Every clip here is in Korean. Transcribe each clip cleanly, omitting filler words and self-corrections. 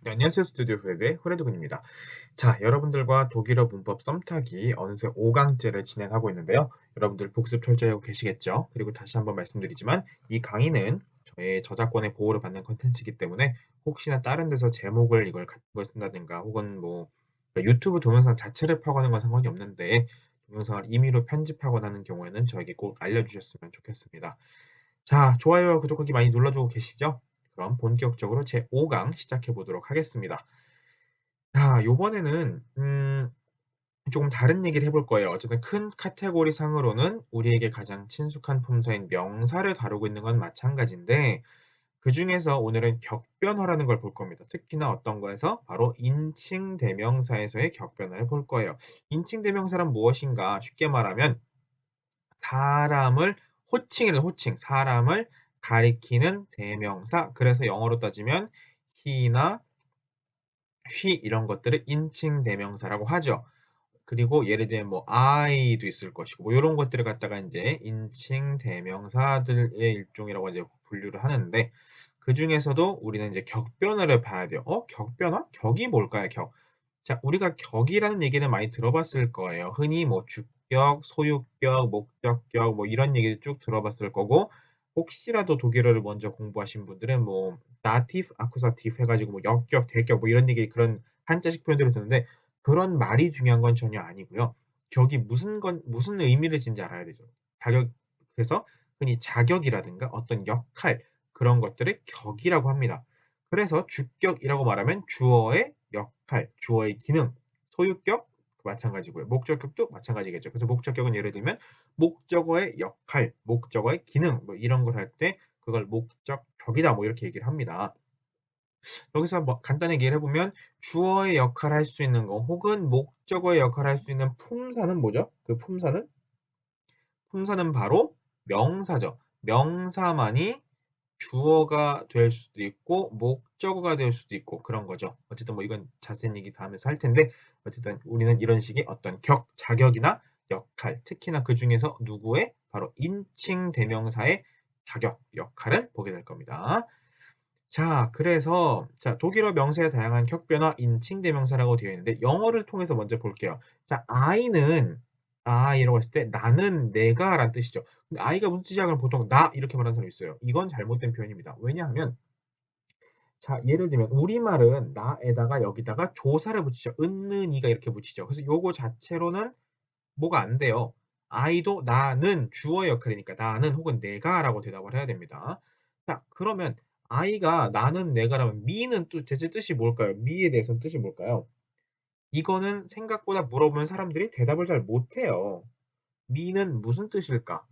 네, 안녕하세요. 스튜디오 후레드의 후레드군입니다. 자, 여러분들과 독일어 문법 썸타기 어느새 5강째를 진행하고 있는데요. 여러분들 복습 철저히 하고 계시겠죠? 그리고 다시 한번 말씀드리지만 이 강의는 저의 저작권의 보호를 받는 컨텐츠이기 때문에 혹시나 다른 데서 제목을 이걸 같은 걸 쓴다든가 혹은 뭐 유튜브 동영상 자체를 파고하는 건 상관이 없는데 동영상을 임의로 편집하거나 하는 경우에는 저에게 꼭 알려주셨으면 좋겠습니다. 자, 좋아요와 구독하기 많이 눌러주고 계시죠? 그럼 본격적으로 제 5강 시작해 보도록 하겠습니다. 자, 요번에는 조금 다른 얘기를 해볼 거예요. 어쨌든 큰 카테고리 상으로는 우리에게 가장 친숙한 품사인 명사를 다루고 있는 건 마찬가지인데 그중에서 오늘은 격변화라는 걸 볼 겁니다. 특히나 어떤 거에서 바로 인칭 대명사에서의 격변화를 볼 거예요. 인칭 대명사란 무엇인가? 쉽게 말하면 사람을 호칭, 사람을 가리키는 대명사. 그래서 영어로 따지면 he나 she 이런 것들을 인칭 대명사라고 하죠. 그리고 예를 들면 뭐 I도 있을 것이고 뭐 이런 것들을 갖다가 이제 인칭 대명사들의 일종이라고 이제 분류를 하는데 그 중에서도 우리는 이제 격변화를 봐야 돼요. 격변화? 격이 뭘까요? 격. 자, 우리가 격이라는 얘기는 많이 들어봤을 거예요. 흔히 뭐 주격, 소유격, 목적격 뭐 이런 얘기를 쭉 들어봤을 거고 혹시라도 독일어를 먼저 공부하신 분들은 뭐 다티브, 아쿠사티브 해가지고 뭐 역격, 대격 뭐 이런 얘기 그런 한자식 표현들을 듣는데 그런 말이 중요한 건 전혀 아니고요. 격이 무슨 의미를 지는지 알아야 되죠. 자격, 그래서 흔히 자격이라든가 어떤 역할 그런 것들을 격이라고 합니다. 그래서 주격이라고 말하면 주어의 역할, 주어의 기능, 소유격 마찬가지고요. 목적격도 마찬가지겠죠. 그래서 목적격은 예를 들면 목적어의 역할, 목적어의 기능 뭐 이런 걸 할 때 그걸 목적격이다 뭐 이렇게 얘기를 합니다. 여기서 뭐 간단하게 얘기를 해보면 주어의 역할을 할 수 있는 거 혹은 목적어의 역할을 할 수 있는 품사는 뭐죠? 그 품사는 바로 명사죠. 명사만이 주어가 될 수도 있고 목적어가 될 수도 있고 그런 거죠. 어쨌든 뭐 이건 자세한 얘기 다음에서 할 텐데 어쨌든 우리는 이런 식의 어떤 자격이나 역할, 특히나 그 중에서 누구의 바로 인칭 대명사의 자격, 역할을 보게 될 겁니다. 자, 그래서 자, 독일어 명사의 다양한 격변화 인칭 대명사라고 되어 있는데 영어를 통해서 먼저 볼게요. 자, I라고 했을 때 나는 내가라는 뜻이죠. 근데 I가 무슨 뜻이야? 그럼 보통 나 이렇게 말하는 사람이 있어요. 이건 잘못된 표현입니다. 왜냐하면 자, 예를 들면 우리말은 나에다가 여기다가 조사를 붙이죠. 은는이가 이렇게 붙이죠. 그래서 요거 자체로는 뭐가 안 돼요. I도 나는 주어의 역할이니까 나는 혹은 내가라고 대답을 해야 됩니다. 자, 그러면 I가 나는 내가라면 me는 또 대체 뜻이 뭘까요? me에 대해서는 뜻이 뭘까요? 이거는 생각보다 물어보면 사람들이 대답을 잘 못해요. me는 무슨 뜻일까?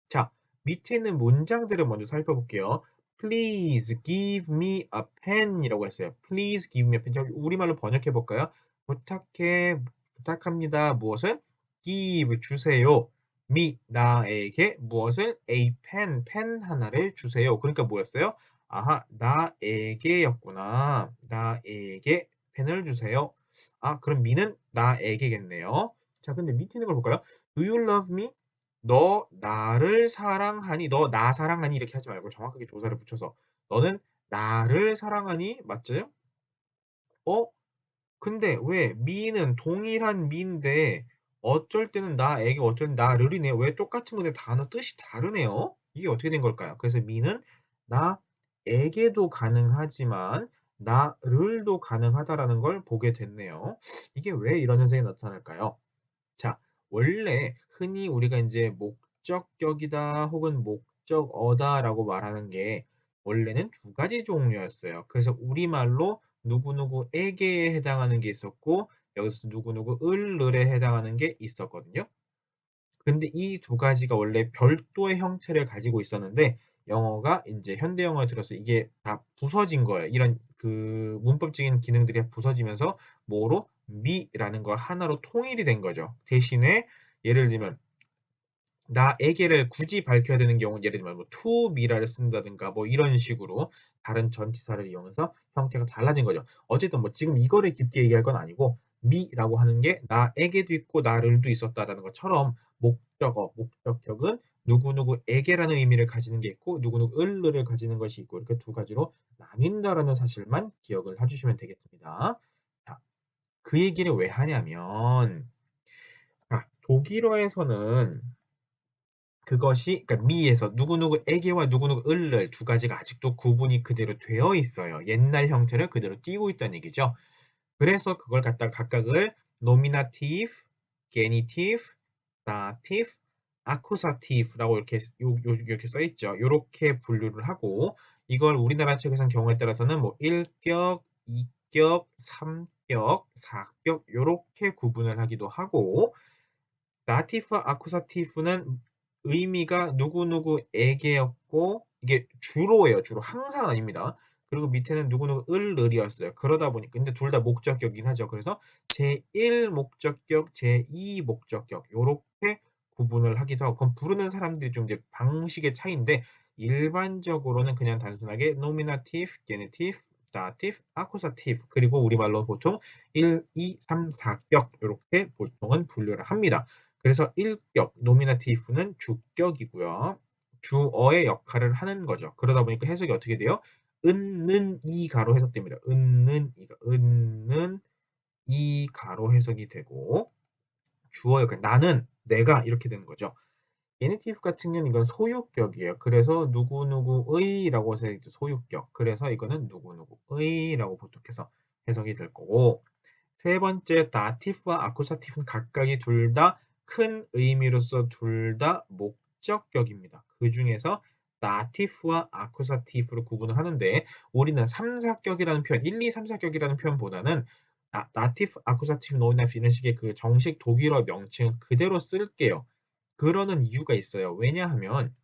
자, 밑에 있는 문장들을 먼저 살펴볼게요. Please give me a pen 이라고 했어요. Please give me a pen. 우리말로 번역해 볼까요? 부탁합니다. 무엇을? give, 주세요. me, 나에게 무엇을? a pen, 펜 하나를 주세요. 그러니까 뭐였어요? 아하, 나에게였구나. 나에게 펜을 주세요. 아, 그럼 me는 나에게겠네요. 자, 근데 밑에 있는 걸 볼까요? Do you love me? 너 나를 사랑하니? 너 나 사랑하니? 이렇게 하지 말고 정확하게 조사를 붙여서 너는 나를 사랑하니? 맞죠? 어? 근데 왜 미는 동일한 미인데 어쩔 때는 나에게 어쩔 때는 나를이네요. 왜 똑같은 건데 단어 뜻이 다르네요? 이게 어떻게 된 걸까요? 그래서 미는 나에게도 가능하지만 나를도 가능하다라는 걸 보게 됐네요. 이게 왜 이런 현상이 나타날까요? 자, 원래 흔히 우리가 이제 목적격이다 혹은 목적어다라고 말하는 게 원래는 두 가지 종류였어요. 그래서 우리말로 누구누구에게 해당하는 게 있었고 여기서 누구누구 을에 해당하는 게 있었거든요. 근데 이 두 가지가 원래 별도의 형태를 가지고 있었는데 영어가 이제 현대 영어에 들어서 이게 다 부서진 거예요. 이런 그 문법적인 기능들이 부서지면서 뭐로 미라는 거 하나로 통일이 된 거죠. 대신에 예를 들면 나에게를 굳이 밝혀야 되는 경우는 예를 들면 뭐 to me라를 쓴다든가 뭐 이런 식으로 다른 전치사를 이용해서 형태가 달라진 거죠. 어쨌든 뭐 지금 이거를 깊게 얘기할 건 아니고 me라고 하는 게 나에게도 있고 나를도 있었다라는 것처럼 목적격은 누구누구에게라는 의미를 가지는 게 있고 누구누구을를 가지는 것이 있고 이렇게 두 가지로 나뉜다라는 사실만 기억을 해주시면 되겠습니다. 자, 그 얘기를 왜 하냐면 독일어에서는 그것이 그러니까 미에서 누구누구에게와 누구누구을를 두 가지가 아직도 구분이 그대로 되어 있어요. 옛날 형태를 그대로 띄고 있다는 얘기죠. 그래서 그걸 갖다가 각각을 nominative, genitive, dative, accusative라고 이렇게 써 있죠. 이렇게 분류를 하고 이걸 우리나라 책에서는 경우에 따라서는 뭐 1격, 2격, 3격, 4격 이렇게 구분을 하기도 하고 나티프와 아쿠사티프는 의미가 누구누구에게였고 이게 주로예요. 주로 항상 아닙니다. 그리고 밑에는 누구누구 을이었어요. 그러다 보니까 근데 둘 다 목적격이긴 하죠. 그래서 제1 목적격, 제2 목적격 요렇게 구분을 하기도 하고 그럼 부르는 사람들이 좀 이제 방식의 차이인데 일반적으로는 그냥 단순하게 nominative, genitive, dative, accusative 그리고 우리말로 보통 1, 2, 3, 4격 이렇게 보통은 분류를 합니다. 그래서 1격, 노미나티브는 주격이고요. 주어의 역할을 하는 거죠. 그러다 보니까 해석이 어떻게 돼요? 은는 이가로 해석됩니다. 은는 이가로 해석이 되고 주어 역할, 나는, 내가 이렇게 되는 거죠. 게니티브 같은 경우는 이건 소유격이에요. 그래서 누구누구의라고 해서 소유격. 그래서 이거는 누구누구의라고 보통 해서 해석이 될 거고 세 번째 다티프와 아쿠사티프는 각각이 둘 다 큰 의미로서 둘 다 목적격입니다. 그 중에서 다티프와 아쿠사티프로 구분을 하는데 우리는 3, 4격이라는 표현, 1, 2, 3, 4격이라는 표현보다는 다티프, 아쿠사티프, 노미나티프 이런 식의 그 정식 독일어 명칭을 그대로 쓸게요. 그러는 이유가 있어요. 왜냐하면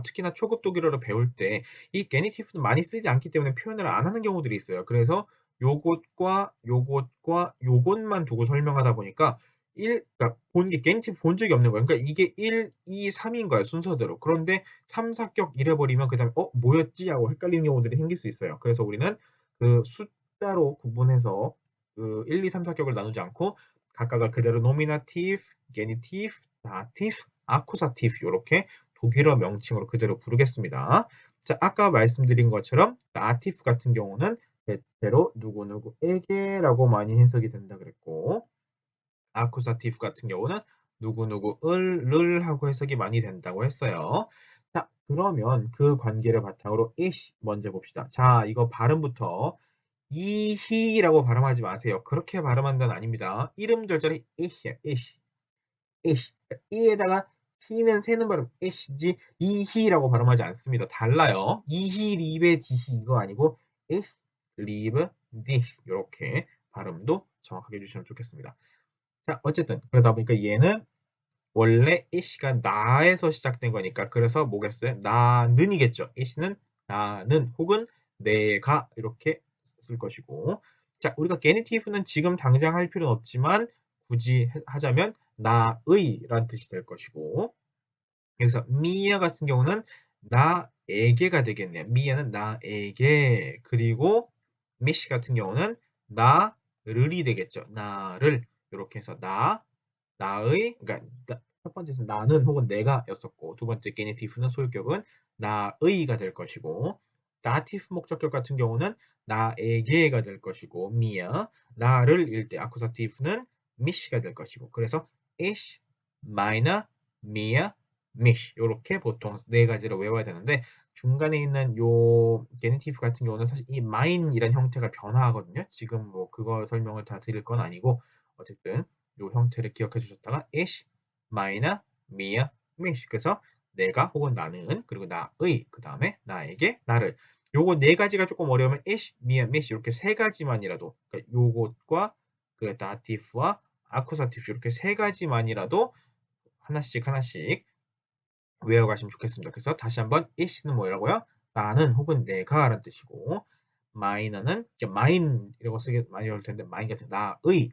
특히나 초급 독일어를 배울 때 이 게니티브는 많이 쓰지 않기 때문에 표현을 안 하는 경우들이 있어요. 그래서 요것과 요것과 요것만 두고 설명하다 보니까 그러니까 본게 게니티브 본 적이 없는 거예요. 그러니까 이게 1, 2, 3인 거예요. 순서대로. 그런데 3, 4격 이래버리면 그 다음에 뭐였지? 하고 헷갈리는 경우들이 생길 수 있어요. 그래서 우리는 그 숫자로 구분해서 그 1, 2, 3, 4격을 나누지 않고 각각을 그대로 nominative, genitive, dative, accusative 이렇게 독일어 명칭으로 그대로 부르겠습니다. 자, 아까 말씀드린 것처럼 dative 같은 경우는 대체로 누구누구에게라고 많이 해석이 된다 그랬고 accusative 같은 경우는 누구누구를 하고 해석이 많이 된다고 했어요. 자, 그러면 그 관계를 바탕으로 ish 먼저 봅시다. 자, 이거 발음부터 이희라고 발음하지 마세요. 그렇게 발음한다는 아닙니다. 이름 절자리 ish야, ish. ish. 이에다가 히는 새는 발음 ish지 이희라고 발음하지 않습니다. 달라요. 이희, 리베, 디희 이거 아니고 ish, 리브, 디 이렇게 발음도 정확하게 해주시면 좋겠습니다. 자, 어쨌든 그러다 보니까 얘는 원래 ish가 나에서 시작된 거니까 그래서 뭐겠어요? 나는이겠죠. ish는 나는 혹은 내가 이렇게 쓸 것이고 자, 우리가 게니티브는 지금 당장 할 필요는 없지만 굳이 하자면 나의란 뜻이 될 것이고 여기서 미야 같은 경우는 나에게가 되겠네요. 미야는 나에게 그리고 미시 같은 경우는 나를이 되겠죠. 나를 이렇게 해서 나의 그러니까 첫 번째는 나는 혹은 내가였었고 두 번째 게니티브는 소유격은 나의가 될 것이고 다티브 목적격 같은 경우는 나에게가 될 것이고 미야 나를 일 때 아쿠사티브는 미시가 될 것이고 그래서 ich, meine, mir, mich 이렇게 보통 네 가지로 외워야 되는데 중간에 있는 요 게니티브 같은 경우는 사실 이 mine이라는 형태가 변화하거든요. 지금 뭐 그거 설명을 다 드릴 건 아니고 어쨌든 요 형태를 기억해 주셨다가 ich, meine, mir, mich 그래서 내가 혹은 나는 그리고 나의 그 다음에 나에게 나를 요거 네 가지가 조금 어려우면 ich, mir, mich 이렇게 세 가지만이라도 그러니까 요것과 그 다티브와 아쿠사티브 이렇게 세 가지만이라도 하나씩 하나씩 외워가시면 좋겠습니다. 그래서 다시 한번 ish는 뭐라고요? 나는 혹은 내가 라는 뜻이고 mine는 mine이라고 쓰기 많이 어려울 텐데 mine 같은 나의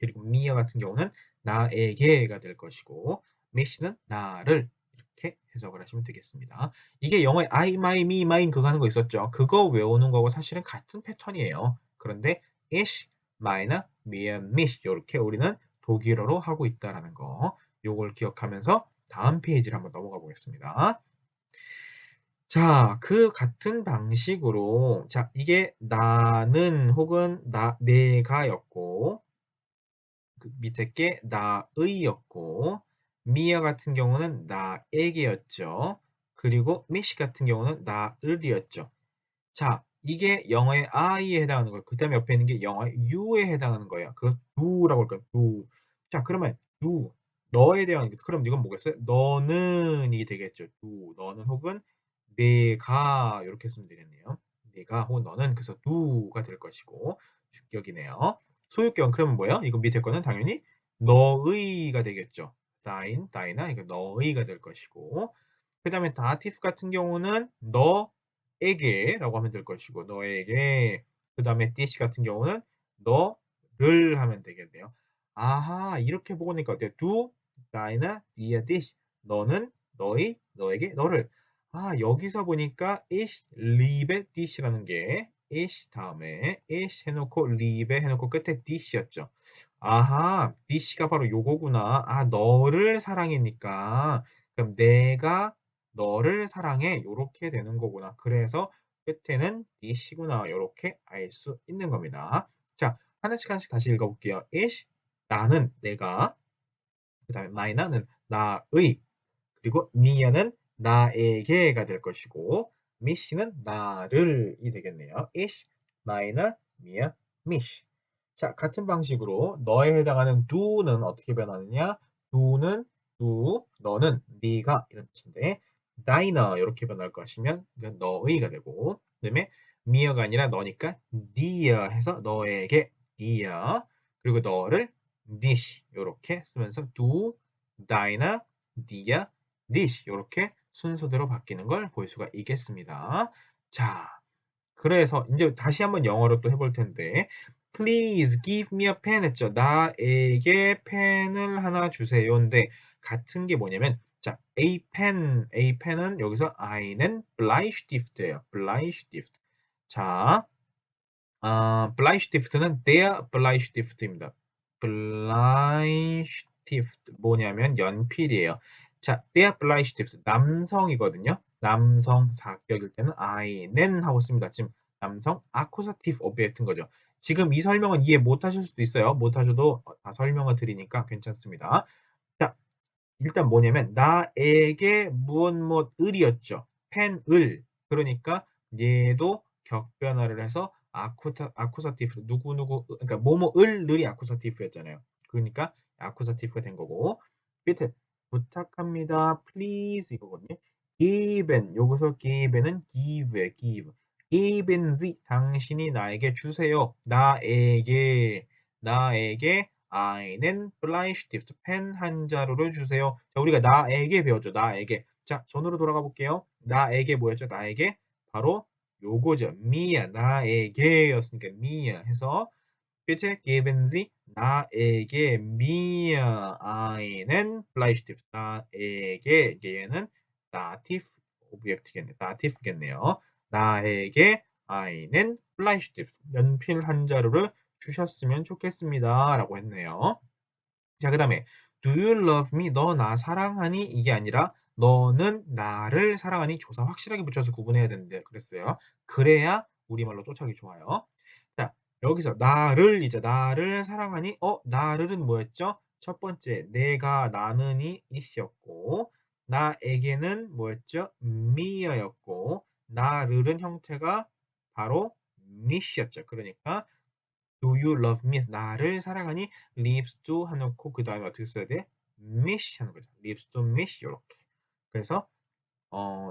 그리고 me 같은 경우는 나에게가 될 것이고 mish는 나를 이렇게 해석을 하시면 되겠습니다. 이게 영어에 I, my, me, mine 그거 하는 거 있었죠. 그거 외우는 거고 사실은 같은 패턴이에요. 그런데 ish, mine, me, mish 이렇게 우리는 독일어로 하고 있다라는 거 요걸 기억하면서 다음 페이지를 한번 넘어가 보겠습니다. 자, 그 같은 방식으로 자, 이게 나는 혹은 내가였고 그 밑에 게 나의였고 미아 같은 경우는 나에게였죠. 그리고 미시 같은 경우는 나을이었죠. 자, 이게 영어의 I에 해당하는 거예요. 그 다음에 옆에 있는 게 영어의 You에 해당하는 거예요. 그거 do라고 할까요? do. 자, 그러면 do, 너에 대한, 그럼 이건 뭐겠어요? 너는이 되겠죠. do, 너는 혹은 내가 이렇게 쓰면 되겠네요. 내가 혹은 너는 그래서 do가 될 것이고 주격이네요. 소유격은 그러면 뭐예요? 이거 밑에 거는 당연히 너의가 되겠죠. thine, thy나 이거 너의가 될 것이고 그 다음에 dative 같은 경우는 너에게라고 하면 될 것이고 너에게 그 다음에 this 같은 경우는 너를 하면 되겠네요. 아하 이렇게 보니까 어때요? do, thine, thee, this 너는 너희, 너에게, 너를 아 여기서 보니까 ich liebe this라는 게 ich 다음에 ich 해놓고 liebe 해놓고 끝에 this였죠. 아하 this가 바로 요거구나. 아 너를 사랑이니까 그럼 내가 너를 사랑해 요렇게 되는 거구나. 그래서 끝에는 this구나 요렇게 알 수 있는 겁니다. 자 하나씩 하나씩 다시 읽어볼게요. ich 나는 내가 그 다음에 my나는 나의 그리고 mia는 나에게가 될 것이고 mi시는 나를이 되겠네요. ich, mine, mia, mich. 자, 같은 방식으로 너에 해당하는 do는 어떻게 변하느냐? do는 do, 너는 네가 이런 뜻인데 thine 이렇게 변할 것이면 이건 너의가 되고 그다음에 mia가 아니라 너니까 dear 해서 너에게 dear 그리고 너를 this 이렇게 쓰면서 do, thine, dear, this 이렇게 순서대로 바뀌는 걸 볼 수가 있겠습니다. 자, 그래서 이제 다시 한번 영어로 또 해볼 텐데 Please give me a pen 했죠. 나에게 펜을 하나 주세요인데 같은 게 뭐냐면 자, a pen은 여기서 I는 Bleistift예요. Bleistift. 자, Bleistift는 der Bleistift입니다. Bleistift 뭐냐면 연필이에요. 자, der Bleistift 남성이거든요. 남성 사격일 때는 einen 하고 씁니다. 지금 남성 accusative object인 거죠. 지금 이 설명은 이해 못 하실 수도 있어요. 못 하셔도 다 설명을 드리니까 괜찮습니다. 자, 일단 뭐냐면 나에게 무엇 을이었죠. 펜을. 그러니까 얘도 격변화를 해서 아쿠사티브 누구누구 그러니까 뭐뭐을이 아쿠사티브였잖아요. 그러니까 아쿠사티브가 된 거고 밑에 부탁합니다. please 이거거든요. given 여기서 given은 give given Z 당신이 나에게 주세요. 나에게 einen Bleistift 펜 한 자루를 주세요. 자, 우리가 나에게 배웠죠. 나에게. 자, 전으로 돌아가 볼게요. 나에게 뭐였죠? 나에게 바로 요거죠. 미야 나에게였으니까 미야 해서 그치? geben Sie 나에게 mir einen Bleistift 나에게 얘는 dative object겠네. dative겠네요. 나에게 einen Bleistift 연필 한 자루를 주셨으면 좋겠습니다. 라고 했네요. 자, 그 다음에 Do you love me? 너 나 사랑하니? 이게 아니라 너는 나를 사랑하니? 조사 확실하게 붙여서 구분해야 되는데 그랬어요. 그래야 우리말로 쫓아기 좋아요. 자, 여기서 나를 사랑하니? 나를은 뭐였죠? 첫 번째, 내가 나는이 it이었고 나에게는 뭐였죠? me였고 나를은 형태가 바로 mish였죠. 그러니까 Do you love me? 나를 사랑하니? lives to 해놓고 그 다음에 어떻게 써야 돼? miss 하는 거죠. lives to miss 이렇게. 그래서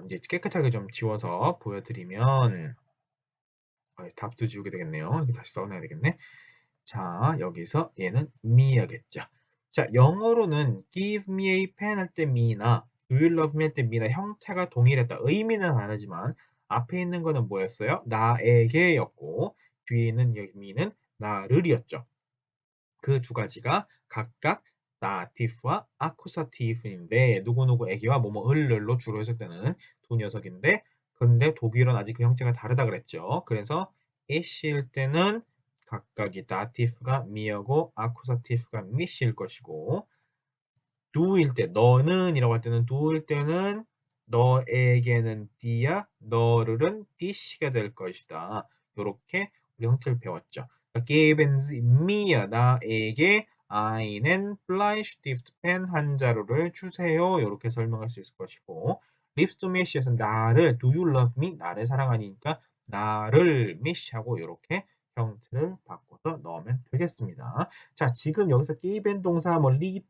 이제 깨끗하게 좀 지워서 보여드리면 답도 지우게 되겠네요. 이렇게 다시 써놔야 되겠네. 자, 여기서 얘는 me야겠죠. 자, 영어로는 give me a pen 할 때 me나 do you love me 할 때 me나 형태가 동일했다. 의미는 다르지만 앞에 있는 거는 뭐였어요? 나에게였고 뒤에 있는 여기 me는 나를이었죠. 그 두 가지가 각각 dative와 accusative인데 누구누구에게와 뭐뭐을로 주로 해석되는 두 녀석인데 근데 독일어는 아직 그 형태가 다르다 그랬죠. 그래서 it일 때는 각각이 dative가 me하고 accusative가 mish일 것이고 do일 때, 너는 이라고 할 때는 do일 때는 너에게는 d야, 너를은 d씨가 될 것이다. 요렇게 우리 형태를 배웠죠. geben Sie mir, 나에게 einen Bleistift, 펜 한 자루를 주세요. 이렇게 설명할 수 있을 것이고, liebst du mich에서는 나를, do you love me? 나를 사랑하니까 나를 mich하고 이렇게 형태를 바꿔서 넣으면 되겠습니다. 자, 지금 여기서 geben 동사, 뭐 lieb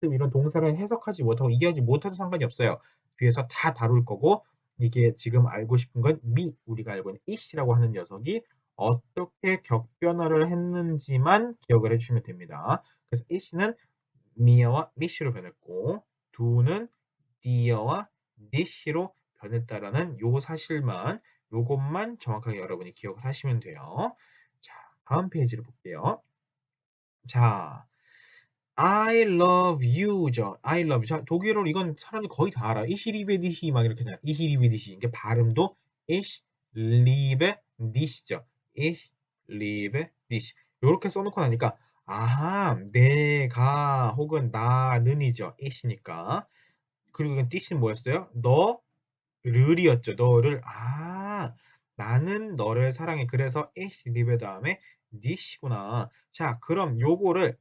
이런 동사를 해석하지 못하고 이해하지 못해도 상관이 없어요. 뒤에서 다 다룰 거고, 이게 지금 알고 싶은 건 우리가 알고 있는 it이라고 하는 녀석이 어떻게 격변화를 했는지만 기억을 해주시면 됩니다. 그래서 it는 mi와 mish로 변했고, do는 dear와 dish로 변했다라는 요 사실만, 요것만 정확하게 여러분이 기억을 하시면 돼요. 자, 다음 페이지를 볼게요. 자, I love you죠. I love you. 자, 독일어로 이건 사람들이 거의 다 알아. Ich liebe dich 막 이렇게 되잖아. Ich liebe dich. 이게 발음도 ich liebe dich죠. Ich liebe dich. 이렇게 써놓고 나니까 아하, 내가 혹은 나는이죠. ich니까. 그리고 이건 dish는 뭐였어요? 너를이었죠. 너를. 아, 나는 너를 사랑해. 그래서 ich liebe 다음에 dich구나. 자, 그럼 요거를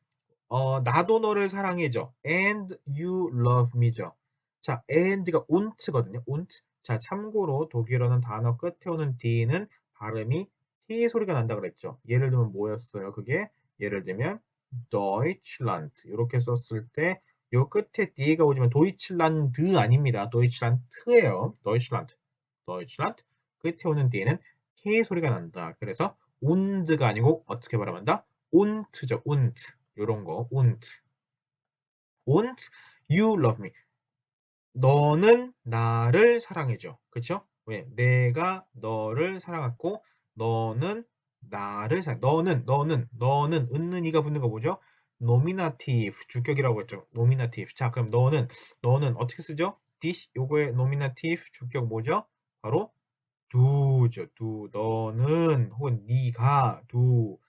나도 너를 사랑해죠. And you love me죠. 자, and가 unt거든요. und. 자, 참고로 독일어는 단어 끝에 오는 d는 발음이 t 소리가 난다 그랬죠. 예를 들면 뭐였어요? 그게 예를 들면 Deutschland 이렇게 썼을 때 요 끝에 d가 오지만 Deutschland 아닙니다. Deutschland예요. Deutschland. Deutschland. 끝에 오는 d는 t 소리가 난다. 그래서 und가 아니고 어떻게 발음한다? unt죠. und. 요런 거. und you love me. 너는 나를 사랑해줘. 그쵸? 왜? 내가 너를 사랑했고 너는 나를 너는 은는이가 붙는 거 뭐죠? nominative 주격이라고 했죠. nominative. 자, 그럼 너는 어떻게 쓰죠? this 요거의 nominative 주격 뭐죠? 바로 do죠. do. 너는 혹은 네가 do.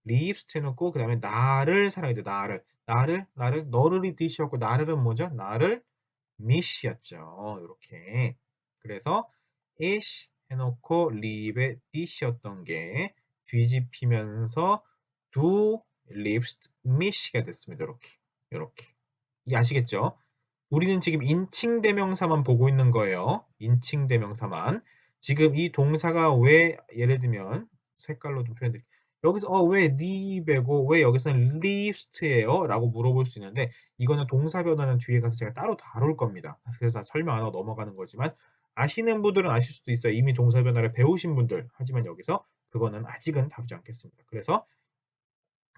리입스트 해놓고 그 다음에 나를 사랑해야 돼. 나를 너를이 디시였고 나를은 뭐죠? 나를 미시였죠. 이렇게. 그래서 ich 해놓고 liebe dich였던 게 뒤집히면서 du liebst mich가 됐습니다. 이렇게. 이 아시겠죠? 우리는 지금 인칭대명사만 보고 있는 거예요. 인칭대명사만. 지금 이 동사가 왜 예를 들면 색깔로 좀 표현드릴게요. 여기서 왜 리베고 왜 여기서는 리스트예요? 라고 물어볼 수 있는데 이거는 동사 변화는 뒤에 가서 제가 따로 다룰 겁니다. 그래서 설명 안 하고 넘어가는 거지만 아시는 분들은 아실 수도 있어요. 이미 동사 변화를 배우신 분들. 하지만 여기서 그거는 아직은 다루지 않겠습니다. 그래서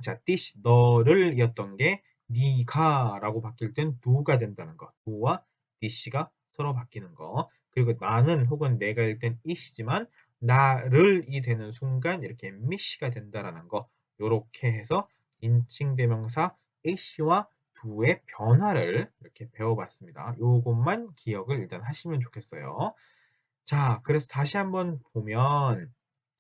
자, dich 너를 이었던 게 네가라고 바뀔 땐 do가 된다는 거. do와 dish가 서로 바뀌는 거. 그리고 나는 혹은 내가 일 땐 it이지만 나를이 되는 순간 이렇게 mich가 된다라는 거. 요렇게 해서 인칭대명사 it와 do의 변화를 이렇게 배워봤습니다. 요것만 기억을 일단 하시면 좋겠어요. 자, 그래서 다시 한번 보면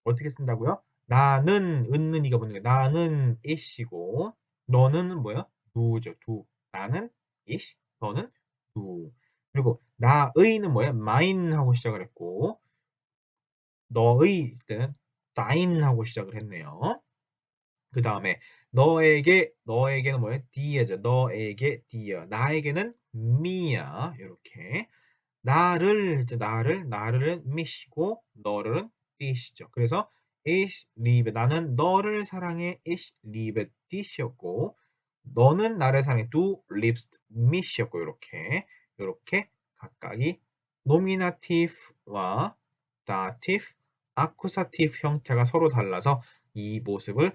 어떻게 쓴다고요? 나는 은는이가 붙는 거예요. 나는 it이고 너는 뭐야? do죠. do. 나는 it, 너는 do. 그리고 나의는 뭐야? mine 하고 시작을 했고 너의 때는 thine 하고 시작을 했네요. 그 다음에 너에게는 뭐야? dear죠. 너에게 dear. 나에게는 me야. 이렇게. 나를은 mi시고 너를은 dit이죠. 그래서 ich liebe 나는 너를 사랑해 ich liebe dich였고 너는 나를 사랑해 du liebst mich였고 이렇게 각각이 nominative와 dative, accusative 형태가 서로 달라서 이 모습을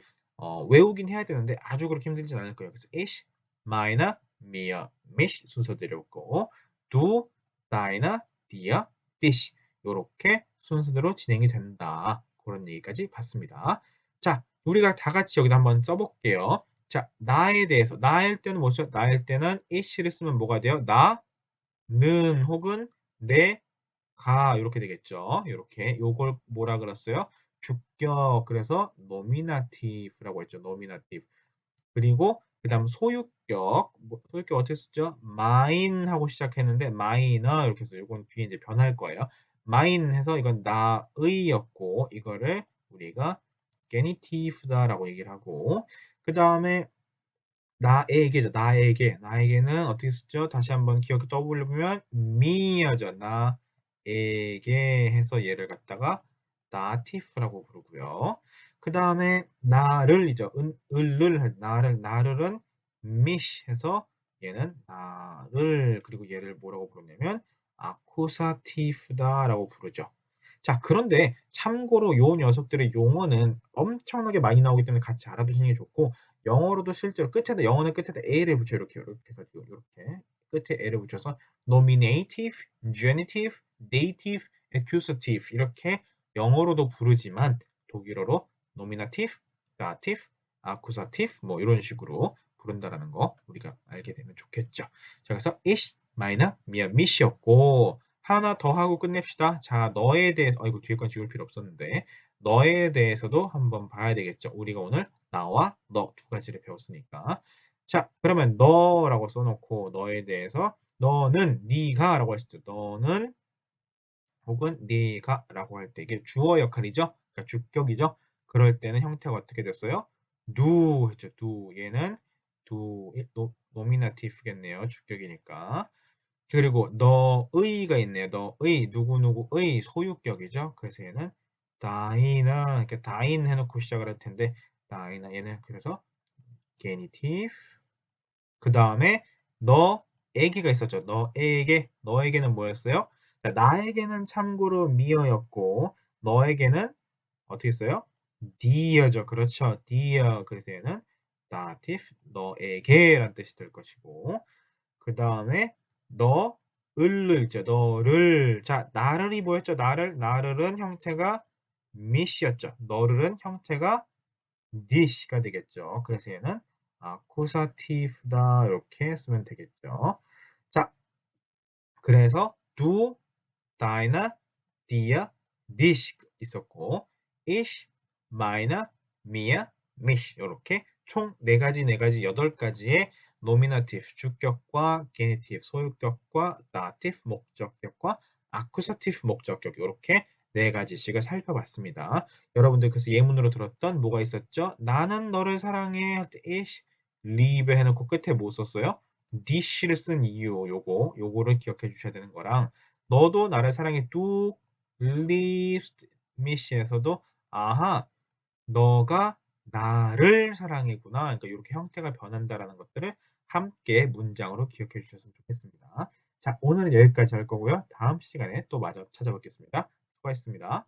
외우긴 해야 되는데 아주 그렇게 힘들진 않을 거예요. 그래서 ich, meine, mir, mich 순서대로고 du 나이나 디어, 디시 이렇게 순서대로 진행이 된다. 그런 얘기까지 봤습니다. 자, 우리가 다 같이 여기다 한번 써볼게요. 자, 나에 대해서 나일 때는 뭐죠? 나일 때는 it를 쓰면 뭐가 돼요? 나는 혹은 내가 이렇게 되겠죠. 이렇게 요걸 뭐라 그랬어요? 주격 그래서 nominative라고 했죠. nominative. 그리고 그 다음 소유격, 소유격 어떻게 쓰죠? mine 하고 시작했는데 mine 이렇게 해서 이건 뒤에 이제 변할 거예요. mine 해서 이건 나의였고 이거를 우리가 genitive다라고 얘기를 하고 그 다음에 나에게죠. 나에게는 어떻게 쓰죠? 다시 한번 기억해 떠올려보면 me죠. 나에게 해서 얘를 갖다가 native라고 부르고요. 그 다음에 나를이죠. 나를은 mish 해서 얘는 나를 그리고 얘를 뭐라고 부르냐면 accusative다라고 부르죠. 자, 그런데 참고로 요 녀석들의 용어는 엄청나게 많이 나오기 때문에 같이 알아두시는 게 좋고 영어로도 실제로 끝에다 영어는 끝에다 a를 붙여 이렇게 해가지고 이렇게 끝에 a를 붙여서 nominative, genitive, dative, accusative 이렇게 영어로도 부르지만 독일어로 nominative, dative, accusative 뭐 이런 식으로 부른다라는 거 우리가 알게 되면 좋겠죠. 자, 그래서 ich, meine, mir, mich이었고 하나 더 하고 끝냅시다. 자, 너에 대해서 이거 뒤에 건 지울 필요 없었는데 너에 대해서도 한번 봐야 되겠죠. 우리가 오늘 나와 너 두 가지를 배웠으니까. 자, 그러면 너라고 써놓고 너에 대해서 너는 네가 라고 했을 때 너는 혹은 네가라고 할 때 이게 주어 역할이죠. 그러니까 주격이죠. 그럴 때는 형태가 어떻게 됐어요? do 했죠. do 얘는 do 노미나티브겠네요. 주격이니까. 그리고 너의가 있네요. 너의 누구누구의 소유격이죠. 그래서 얘는 다이는 이렇게 다인 해놓고 시작을 할 텐데 다이는 얘는 그래서 genitive 그 다음에 너에게가 있었죠. 너에게는 뭐였어요? 자, 나에게는 참고로 미어였고 너에게는 어떻게 써요? dear죠. 그렇죠. dear 그래서 얘는 dative 너에게라는 뜻이 될 것이고 그 다음에 너를 있죠. 너를 자 나를이 뭐였죠? 나를은 형태가 mis였죠. 너를은 형태가 this가 되겠죠. 그래서 얘는 accusative다 이렇게 쓰면 되겠죠. 자, 그래서 do, deine, dir, dich 있었고 ich, meine, mir, mich 이렇게 총 4가지, 4가지, 8가지의 nominative 주격과 genitive 소유격과 dative 목적격과 accusative 목적격 이렇게 4가지씩을 살펴봤습니다. 여러분들 그래서 예문으로 들었던 뭐가 있었죠? 나는 너를 사랑해 할 때 ich liebe 해놓고 끝에 뭐 썼어요? dish를 쓴 이유 요거를 기억해 주셔야 되는 거랑 너도 나를 사랑해 do live me에서도 아하 너가 나를 사랑해구나. 그러니까 이렇게 형태가 변한다라는 것들을 함께 문장으로 기억해 주셨으면 좋겠습니다. 자, 오늘은 여기까지 할 거고요. 다음 시간에 또 마저 찾아뵙겠습니다. 수고하셨습니다.